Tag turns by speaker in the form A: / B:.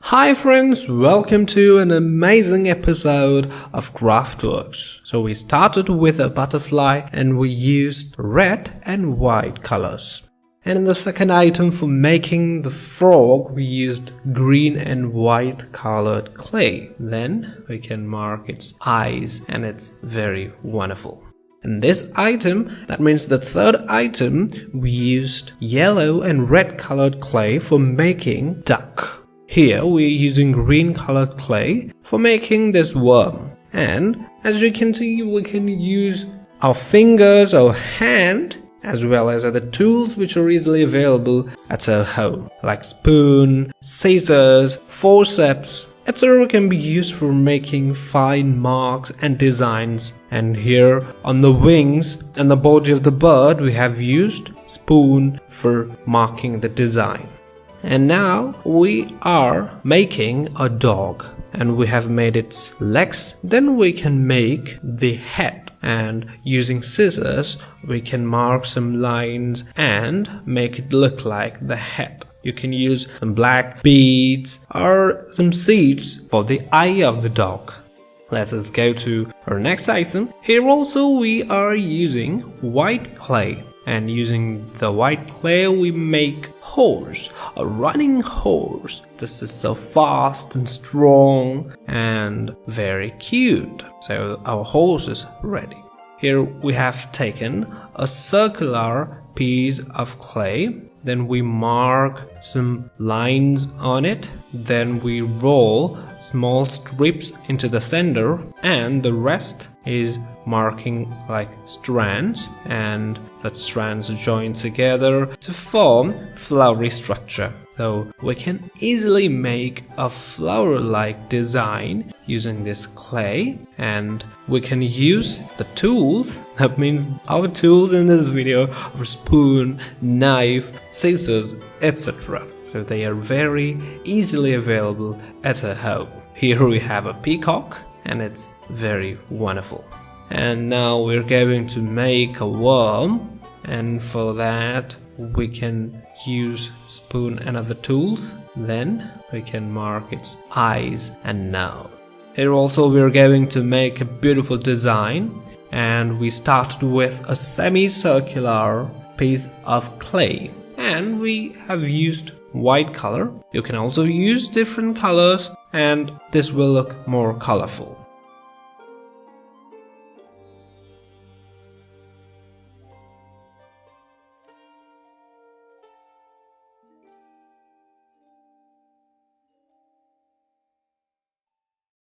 A: Hi friends, welcome to an amazing episode of Craftworks. So we started with a butterfly and we used red and white colors. And in the second item for making the frog, we used green and white colored clay. Then we can mark its eyes and it's very wonderful. In this item, that means the third item, we used yellow and red colored clay for making duck. Here we are using green colored clay for making this worm. And as you can see, we can use our fingers, our hand, as well as other tools which are easily available at our home, like spoon, scissors, forceps, etc. can be used for making fine marks and designs. And here on the wings and the body of the bird, we have used spoon for marking the design. And now we are making a dog and we have made its legs. Then we can make the head, and using scissors we can mark some lines and make it look like the head. You can use some black beads or some seeds for the eye of the dog. Let us go to our next item. Here also we are using white clay. And using the white clay we make horse, a running horse. This is so fast and strong and very cute. So our horse is ready. Here we have taken a circular piece of clay. Then we mark some lines on it. Then we roll small strips into the center, and the rest is marking like strands, and such strands join together to form flowery structure. So we can easily make a flower-like design using this clay, and we can use the tools. That means our tools in this video are spoon, knife, scissors, etc. So they are very easily available at our home. Here we have a peacock and it's very wonderful. And now we're going to make a worm, and for that we can use spoon and other tools. Then we can mark its eyes and nose. Here also we're going to make a beautiful design, and we started with a semicircular piece of clay and we have used white color. You can also use different colors and this will look more colorful.